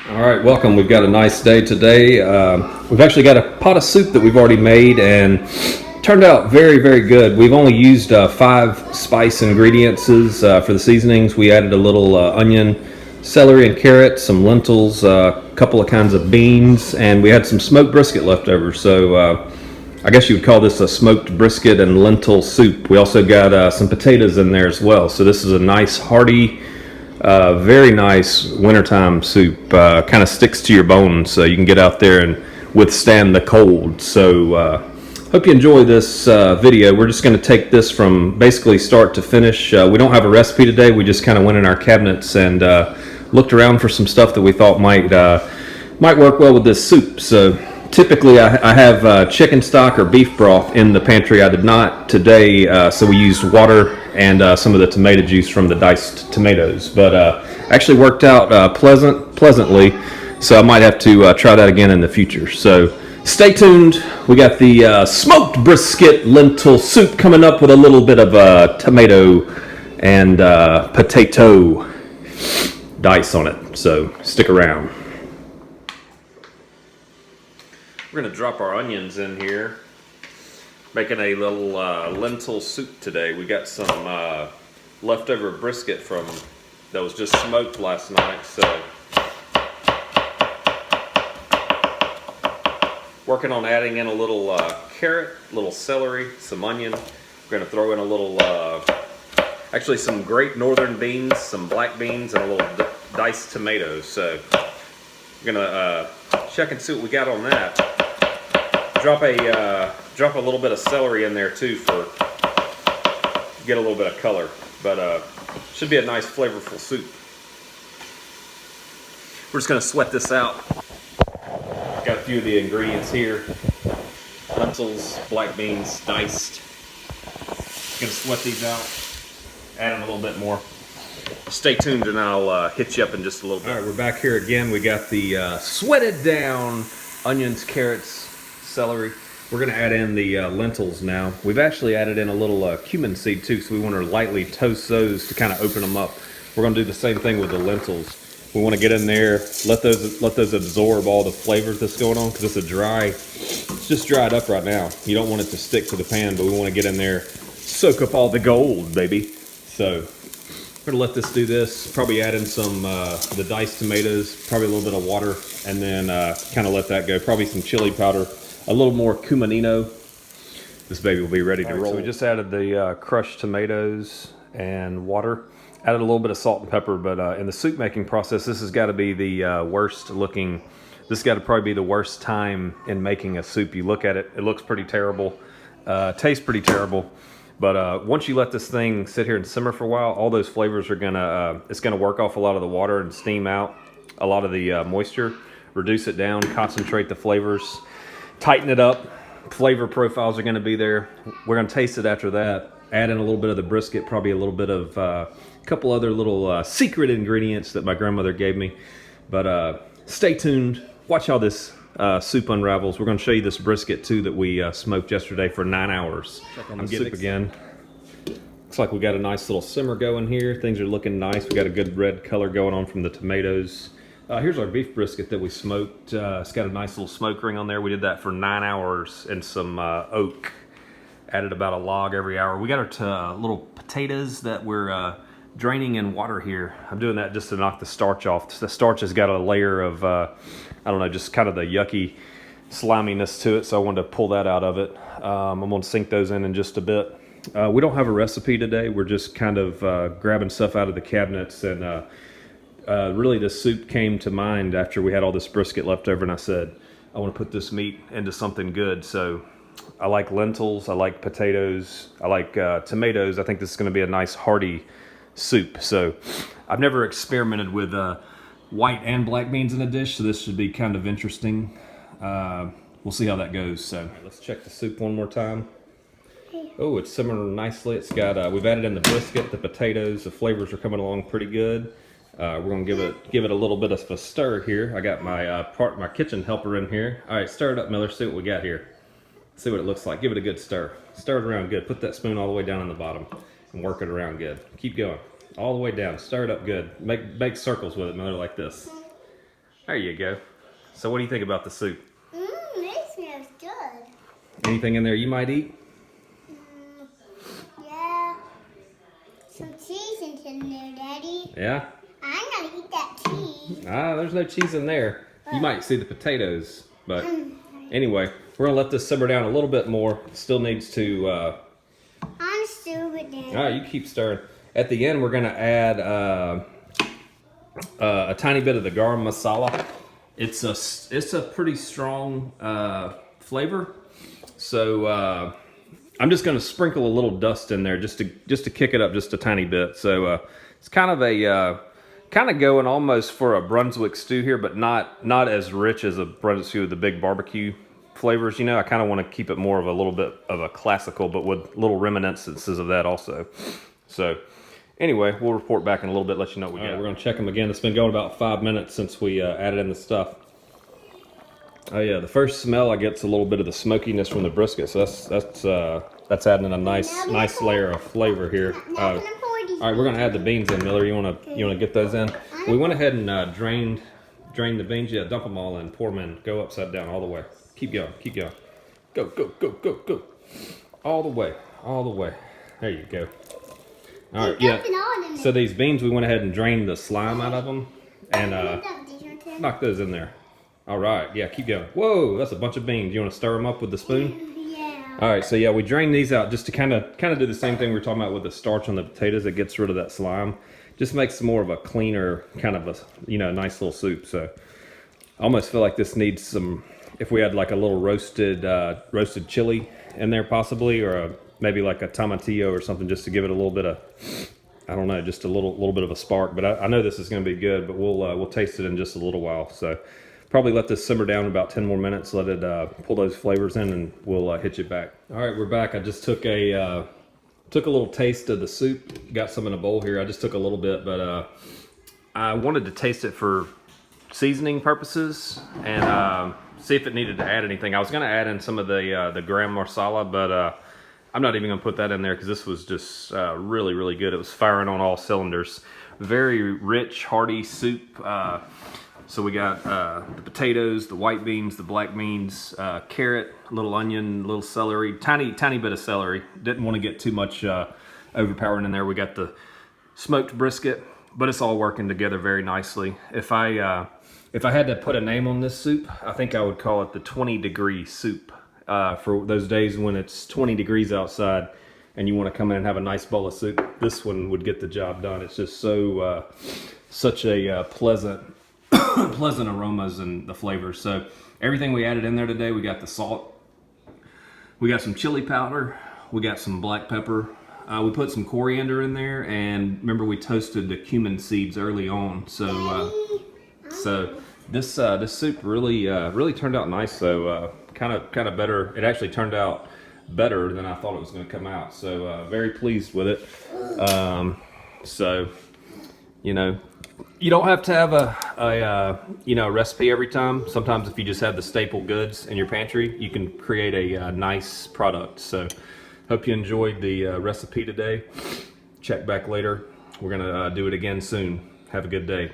All right, welcome. We've got a nice day today. We've actually got a pot of soup that we've already made and turned out very, very good. We've only used 5 spice ingredients for the seasonings. We added a little onion, celery and carrot, some lentils, a couple of kinds of beans, and we had some smoked brisket left over. So I guess you would call this a smoked brisket and lentil soup. We also got some potatoes in there as well. So this is a nice hearty, very nice wintertime soup. Kind of sticks to your bones, so you can get out there and withstand the cold. So hope you enjoy this video. We're just going to take this from basically start to finish. We don't have a recipe today. We just kind of went in our cabinets and looked around for some stuff that we thought might work well with this soup. So typically I have chicken stock or beef broth in the pantry. I did not today, so we used water and some of the tomato juice from the diced tomatoes. But actually worked out pleasantly, so I might have to try that again in the future. So stay tuned. We got the smoked brisket lentil soup coming up with a little bit of tomato and potato dice on it. So stick around. We're going to drop our onions in here, making a little lentil soup today. We got some leftover brisket that was just smoked last night, so working on adding in a little carrot, a little celery, some onion. We're going to throw in a little, actually some great northern beans, some black beans, and a little diced tomatoes. So we're going to check and see what we got on that. Drop a little bit of celery in there too for get a little bit of color, but should be a nice flavorful soup. We're just going to sweat this out. Got a few of the ingredients here: lentils, black beans, diced. Going to sweat these out. Add in a little bit more. Stay tuned, and I'll hit you up in just a little bit. All right, we're back here again. We got the sweated down onions, carrots, celery. We're going to add in the lentils now. We've actually added in a little cumin seed too, so we want to lightly toast those to kind of open them up. We're going to do the same thing with the lentils. We want to get in there, let those absorb all the flavor that's going on, because it's just dried up right now. You don't want it to stick to the pan, but we want to get in there, soak up all the gold, baby. So we're going to let this do this. Probably add in some the diced tomatoes, probably a little bit of water, and then kind of let that go. Probably some chili powder. A little more cuminino. This baby will be ready to roll. So we just added the crushed tomatoes and water. Added a little bit of salt and pepper, but in the soup making process, this has got to be the worst looking. This has got to probably be the worst time in making a soup. You look at it, it looks pretty terrible, tastes pretty terrible. But once you let this thing sit here and simmer for a while, all those flavors are gonna, it's gonna work off a lot of the water and steam out a lot of the moisture, reduce it down, concentrate the flavors. Tighten it up. Flavor profiles are going to be there. We're going to taste it after that. Add in a little bit of the brisket, probably a little bit of a couple other little secret ingredients that my grandmother gave me. But stay tuned. Watch how this soup unravels. We're going to show you this brisket too that we smoked yesterday for 9 hours. Check on the soup again. Looks like we got a nice little simmer going here. Things are looking nice. We got a good red color going on from the tomatoes. Here's our beef brisket that we smoked. It's got a nice little smoke ring on there. We did that for 9 hours in some oak. Added about a log every hour. We got our little potatoes that we're draining in water here. I'm doing that just to knock the starch off. The starch has got a layer of, I don't know, just kind of the yucky sliminess to it, so I wanted to pull that out of it. I'm going to sink those in just a bit. We don't have a recipe today. We're just kind of grabbing stuff out of the cabinets, and really this soup came to mind after we had all this brisket left over, and I said, I want to put this meat into something good. So I like lentils, I like potatoes, I like tomatoes. I think this is going to be a nice hearty soup. So I've never experimented with white and black beans in a dish, so this should be kind of interesting. We'll see how that goes. So let's check the soup one more time. Oh, it's simmering nicely. It's got we've added in the brisket, the potatoes. The flavors are coming along pretty good. We're gonna give it a little bit of a stir here. I got my kitchen helper in here. All right, stir it up, Miller. See what we got here. See what it looks like. Give it a good stir. Stir it around good. Put that spoon all the way down on the bottom and work it around good. Keep going all the way down. Stir it up good. Make circles with it, Miller, like this. There you go. So what do you think about the soup? It smells good. Anything in there you might eat? Yeah. Some cheese in there, Daddy. Yeah? I'm gonna eat that cheese. There's no cheese in there. You might see the potatoes, but anyway, we're gonna let this simmer down a little bit more. Still needs to, I'm stupid, Daddy. all right, you keep stirring. At the end, we're gonna add a tiny bit of the garam masala. It's a pretty strong flavor, so I'm just gonna sprinkle a little dust in there just to kick it up just a tiny bit. So it's kind of going almost for a Brunswick stew here, but not as rich as a Brunswick stew with the big barbecue flavors. You know, I kind of want to keep it more of a little bit of a classical, but with little reminiscences of that also. So anyway, we'll report back in a little bit, let you know what we got. Right, we're going to check them again. It's been going about 5 minutes since we added in the stuff. Oh yeah, the first smell I get's a little bit of the smokiness from the brisket, so that's adding in a nice layer of flavor here. All right, we're going to add the beans in, Miller. You want to get those in? We went ahead and drained the beans. Yeah, dump them all in, pour them in, go upside down all the way. Keep going, keep going. Go, go, go, go, go. All the way, all the way. There you go. All right, yeah. So these beans, we went ahead and drained the slime out of them and knock those in there. All right, yeah, keep going. Whoa, that's a bunch of beans. You want to stir them up with the spoon? Yeah. All right, so yeah, we drained these out just to kind of do the same thing we were talking about with the starch on the potatoes. It gets rid of that slime. Just makes more of a cleaner kind of a, nice little soup. So I almost feel like this needs some, if we had like a little roasted chili in there possibly, or maybe like a tomatillo or something, just to give it a little bit of, I don't know, just a little bit of a spark. But I know this is going to be good, but we'll taste it in just a little while. So probably let this simmer down about 10 more minutes, let it pull those flavors in, and we'll hit you back. All right, we're back. I just took a little taste of the soup. Got some in a bowl here. I just took a little bit, but I wanted to taste it for seasoning purposes and see if it needed to add anything. I was going to add in some of the garam masala, but I'm not even going to put that in there because this was just really, really good. It was firing on all cylinders. Very rich, hearty soup. So we got the potatoes, the white beans, the black beans, carrot, little onion, little celery, tiny bit of celery. Didn't want to get too much overpowering in there. We got the smoked brisket, but it's all working together very nicely. If I had to put a name on this soup, I think I would call it the 20-degree soup. For those days when it's 20 degrees outside and you want to come in and have a nice bowl of soup, this one would get the job done. It's just so such a pleasant aromas and the flavors. So everything we added in there today, we got the salt, we got some chili powder, we got some black pepper, we put some coriander in there, and remember we toasted the cumin seeds early on. So this soup really turned out nice. So kind of better. It actually turned out better than I thought it was going to come out. So very pleased with it. So you don't have to have a recipe every time. Sometimes if you just have the staple goods in your pantry, you can create a nice product. So hope you enjoyed the recipe today. Check back later. We're gonna do it again soon. Have a good day.